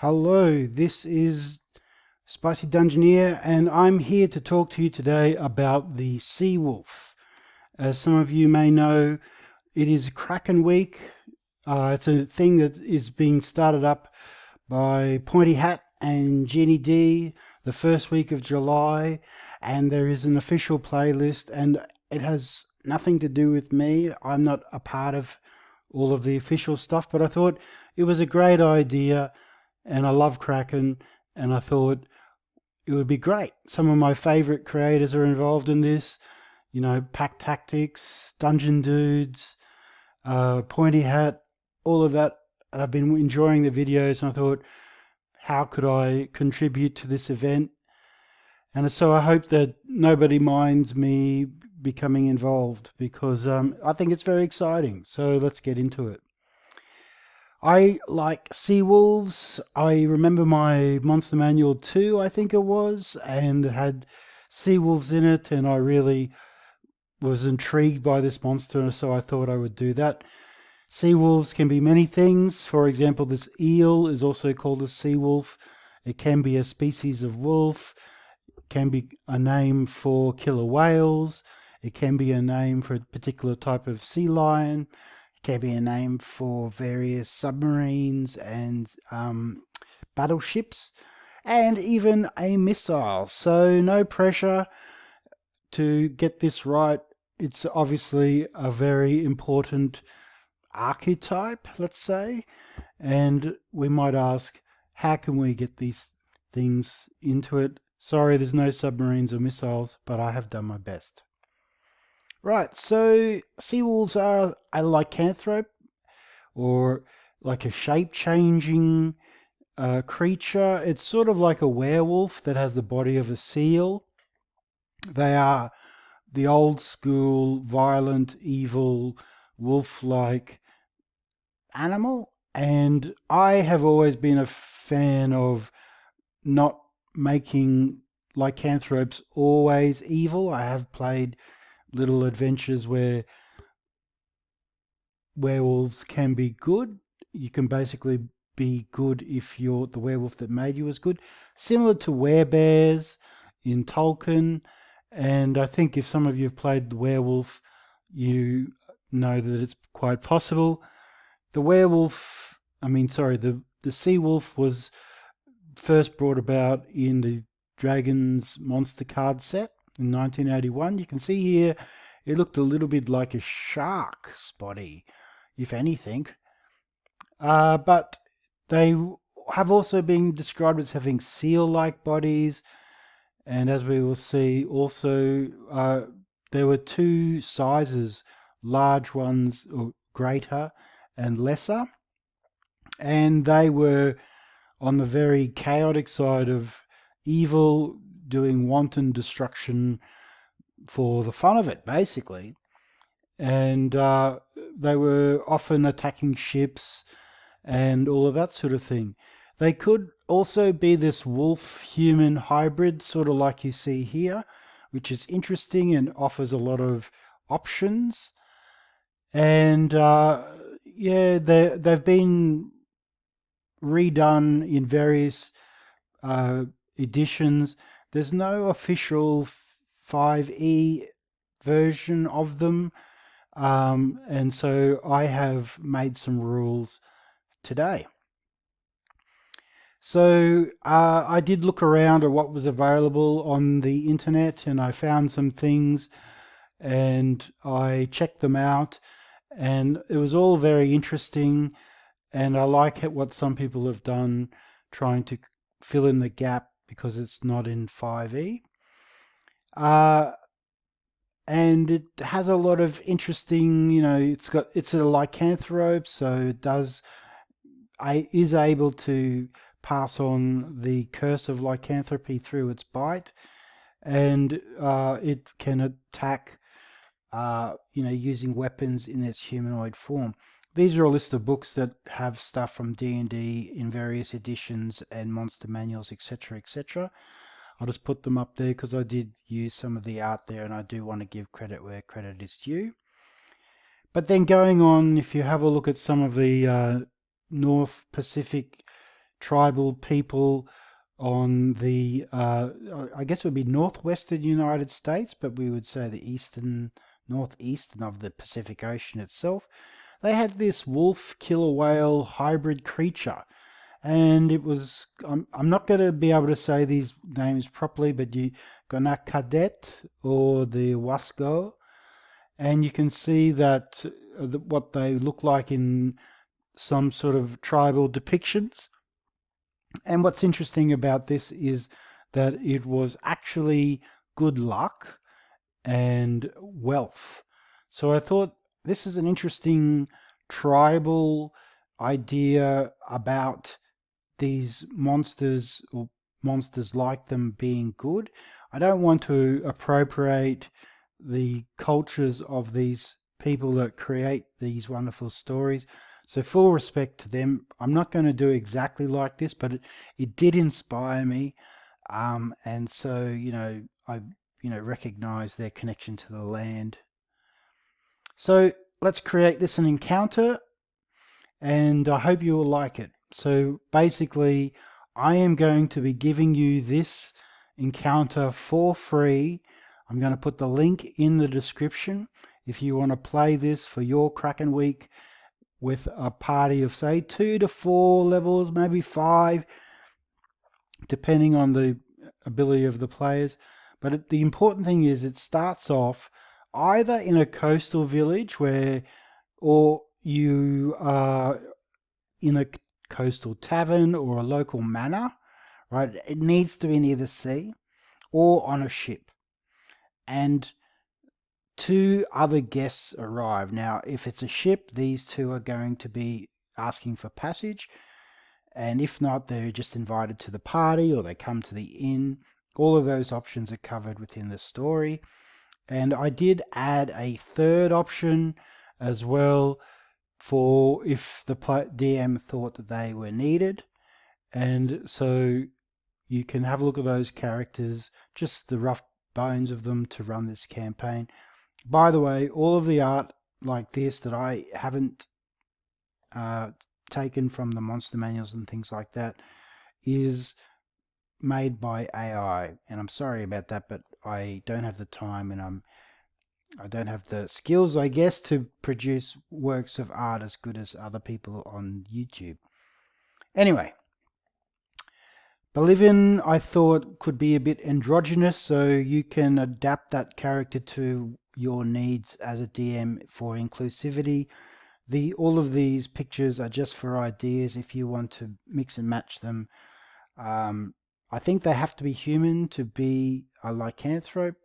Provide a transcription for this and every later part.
Hello, this is Spicy Dungeoneer, and I'm here to talk to you today about the seawolf. As some of you may know, it is Kraken Week. It's a thing that is being started up by Pointy Hat and Jeannie D the first week of July, and there is an official playlist, and it has nothing to do with me. I'm not a part of all of the official stuff, but I thought it was a great idea, and I love Kraken, and I thought it would be great. Some of my favorite creators are involved in this. You know, Pack Tactics, Dungeon Dudes, Pointy Hat, all of that. I've been enjoying the videos, and I thought, how could I contribute to this event? And so I hope that nobody minds me becoming involved because I think it's very exciting. So let's get into it. I like sea wolves. I remember my Monster Manual 2, I think it was, and it had sea wolves in it, and I really was intrigued by this monster, so I thought I would do that. Sea wolves can be many things. For example, this eel is also called a sea wolf. It can be a species of wolf. It can be a name for killer whales. It can be a name for a particular type of sea lion. It can be a name for various submarines and battleships, and even a missile. So no pressure to get this right. It's obviously a very important archetype, let's say, and we might ask, how can we get these things into it? Sorry, there's no submarines or missiles, but I have done my best. Right, so seawolves are a lycanthrope, or like a shape-changing creature. It's sort of like a werewolf that has the body of a seal. They are the old school, violent, evil, wolf-like animal, and I have always been a fan of not making lycanthropes always evil. I have played little adventures where werewolves can be good. You can basically be good if you're the werewolf that made you was good. Similar to werebears in Tolkien. And I think if some of you have played the werewolf, you know that it's quite possible. The werewolf, the sea wolf was first brought about in the Dragons monster card set in 1981. You can see here it looked a little bit like a shark, Spotty, if anything. But they have also been described as having seal-like bodies, and as we will see, also there were two sizes, large ones, or greater, and lesser, and they were on the very chaotic side of evil, doing wanton destruction for the fun of it, basically. And they were often attacking ships and all of that sort of thing. They could also be this wolf-human hybrid, sort of like you see here, which is interesting and offers a lot of options. And they've been redone in various editions. There's no official 5e version of them, and so I have made some rules today. So I did look around at what was available on the internet, and I found some things, and I checked them out, and it was all very interesting, and I like what some people have done, trying to fill in the gap because it's not in 5e. And it has a lot of interesting, it's a lycanthrope, so is able to pass on the curse of lycanthropy through its bite, and it can attack, using weapons in its humanoid form. These are a list of books that have stuff from D&D in various editions and monster manuals, etc., etc. I'll just put them up there because I did use some of the art there, and I do want to give credit where credit is due. But then going on, if you have a look at some of the North Pacific tribal people on the, I guess it would be northwestern United States, but we would say the northeastern of the Pacific Ocean itself. They had this wolf killer whale hybrid creature, and it was, I'm not going to be able to say these names properly, but you Gonakadet or the Wasco, and you can see that what they look like in some sort of tribal depictions. And what's interesting about this is that it was actually good luck and wealth. So I thought this is an interesting tribal idea about these monsters or monsters like them being good. I don't want to appropriate the cultures of these people that create these wonderful stories. So full respect to them. I'm not going to do exactly like this, but it did inspire me. And so, I recognize their connection to the land. So let's create this an encounter, and I hope you will like it. So basically, I am going to be giving you this encounter for free. I'm going to put the link in the description if you want to play this for your Kraken week with a party of, say, 2 to 4 levels, maybe 5, depending on the ability of the players. But the important thing is it starts off either in a coastal village or you are in a coastal tavern or a local manor, right? It needs to be near the sea or on a ship. And 2 other guests arrive. Now, if it's a ship, these 2 are going to be asking for passage. And if not, they're just invited to the party or they come to the inn. All of those options are covered within the story. And I did add a third option as well for if the DM thought that they were needed. And so you can have a look at those characters, just the rough bones of them to run this campaign. By the way, all of the art like this that I haven't taken from the monster manuals and things like that is made by AI, and I'm sorry about that, but I don't have the time and I don't have the skills, I guess, to produce works of art as good as other people on YouTube. Anyway, Bolivian I thought could be a bit androgynous, so you can adapt that character to your needs as a DM for inclusivity. All of these pictures are just for ideas if you want to mix and match them. I think they have to be human to be a lycanthrope,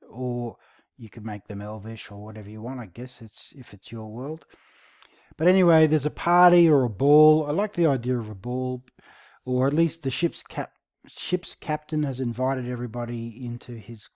or you could make them elvish or whatever you want. I guess if it's your world. But anyway, there's a party or a ball. I like the idea of a ball, or at least the ship's captain has invited everybody into his.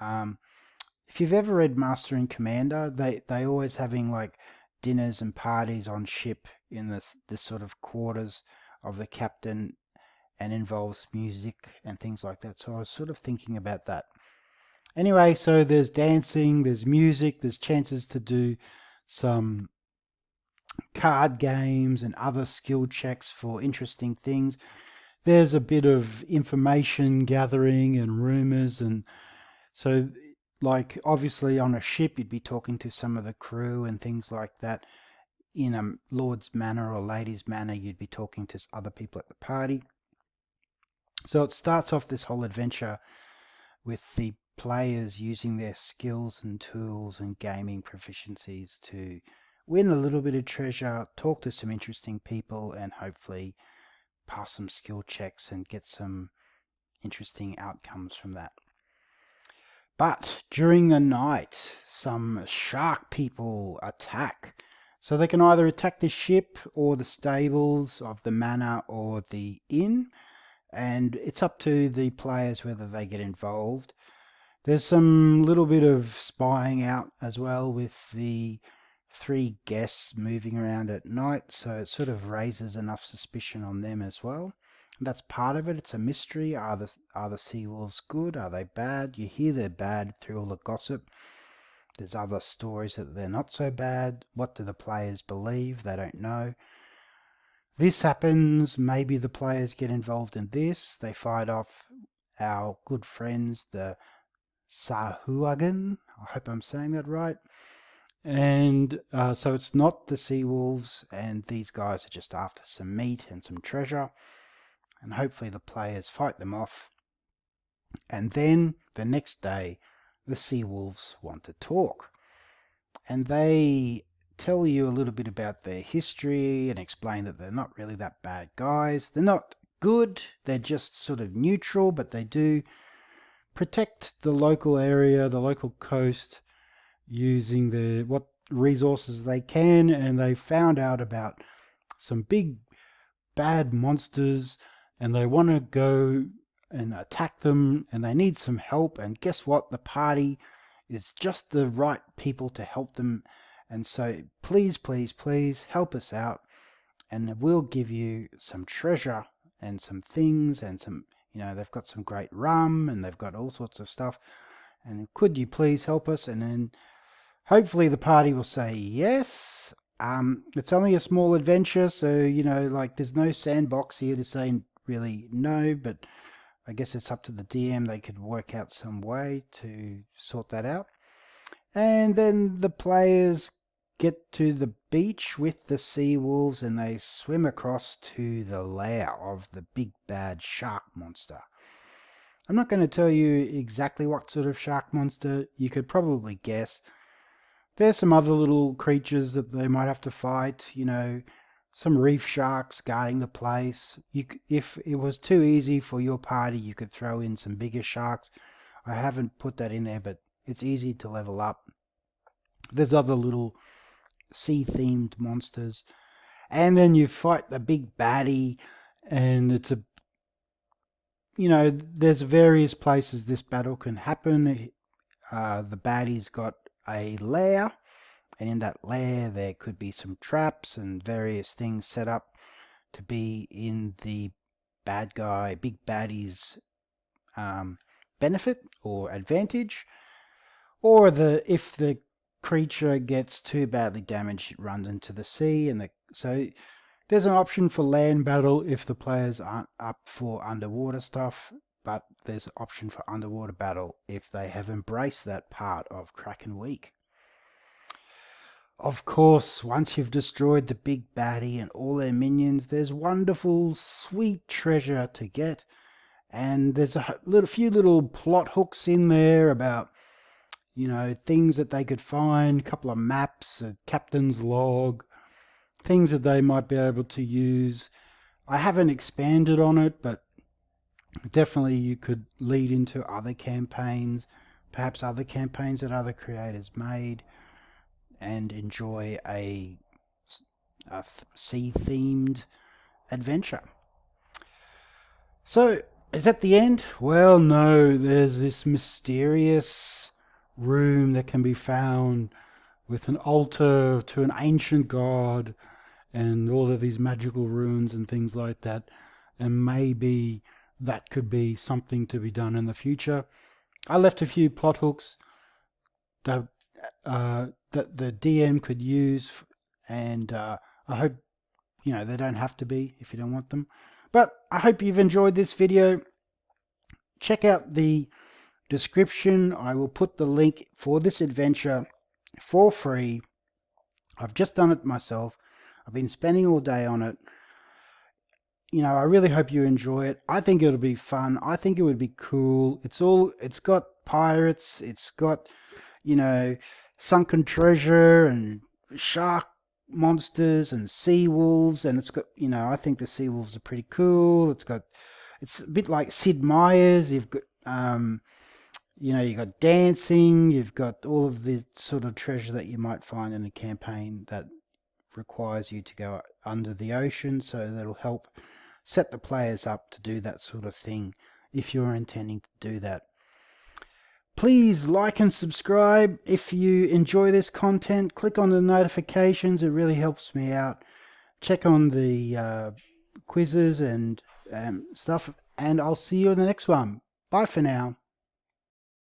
If you've ever read Master and Commander, they always having like dinners and parties on ship in this sort of quarters of the captain, and involves music and things like that. So I was sort of thinking about that. Anyway, so there's dancing, there's music, there's chances to do some card games and other skill checks for interesting things. There's a bit of information gathering and rumors, and so like obviously on a ship you'd be talking to some of the crew and things like that. In a lord's manor or lady's manor you'd be talking to other people at the party. So it starts off this whole adventure with the players using their skills and tools and gaming proficiencies to win a little bit of treasure, talk to some interesting people, and hopefully pass some skill checks and get some interesting outcomes from that. But during the night, some shark people attack. So they can either attack the ship or the stables of the manor or the inn, and it's up to the players whether they get involved. There's some little bit of spying out as well with the 3 guests moving around at night, so it sort of raises enough suspicion on them as well. And that's part of it. It's a mystery. Are the sea wolves good? Are they bad? You hear they're bad through all the gossip. There's other stories that they're not so bad. What do the players believe? They don't know. this happens, maybe the players get involved in this. They fight off our good friends, the Sahuagin. I hope I'm saying that right. And so it's not the sea wolves, and these guys are just after some meat and some treasure. And hopefully the players fight them off. And then the next day, the sea wolves want to talk. And they tell you a little bit about their history and explain that they're not really that bad guys. They're not good, they're just sort of neutral, but they do protect the local area, the local coast, using what resources they can. And they found out about some big bad monsters, and they want to go and attack them, and they need some help. And guess what? The party is just the right people to help them. And so please, please, please help us out, and we'll give you some treasure and some things and some, they've got some great rum and they've got all sorts of stuff. And could you please help us? And then hopefully the party will say yes. It's only a small adventure, so, like there's no sandbox here to say really no, but I guess it's up to the DM. They could work out some way to sort that out. And then the players get to the beach with the sea wolves, and they swim across to the lair of the big bad shark monster. I'm not going to tell you exactly what sort of shark monster. You could probably guess. There's some other little creatures that they might have to fight, some reef sharks guarding the place. If it was too easy for your party, you could throw in some bigger sharks. I haven't put that in there, but it's easy to level up. There's other little sea-themed monsters. And then you fight the big baddie, and it's there's various places this battle can happen. The baddie's got a lair, and in that lair there could be some traps and various things set up to be in the big baddie's benefit or advantage. Or if the creature gets too badly damaged, it runs into the sea, and so there's an option for land battle if the players aren't up for underwater stuff. But there's an option for underwater battle if they have embraced that part of Kraken Week. Of course, once you've destroyed the big baddie and all their minions, there's wonderful, sweet treasure to get. And there's a few little plot hooks in there about, things that they could find, a couple of maps, a captain's log, things that they might be able to use. I haven't expanded on it, but definitely you could lead into other campaigns, perhaps other campaigns that other creators made, and enjoy a sea-themed adventure. So, is that the end? Well, no, there's this mysterious room that can be found with an altar to an ancient god and all of these magical runes and things like that. And maybe that could be something to be done in the future. I left a few plot hooks that the DM could use, and I hope they don't have to be if you don't want them. But I hope you've enjoyed this video. Check out the description. I will put the link for this adventure for free. I've just done it myself. I've been spending all day on it. I really hope you enjoy it. I think it'll be fun. I think it would be cool. It's got pirates. It's got, sunken treasure and shark monsters and sea wolves. And it's got, I think the sea wolves are pretty cool. It's a bit like Sid Meier's. You've got, you've got dancing. You've got all of the sort of treasure that you might find in a campaign that requires you to go under the ocean. So that'll help set the players up to do that sort of thing if you're intending to do that. Please like and subscribe. If you enjoy this content, click on the notifications. It really helps me out. Check on the quizzes and stuff, and I'll see you in the next one. Bye for now.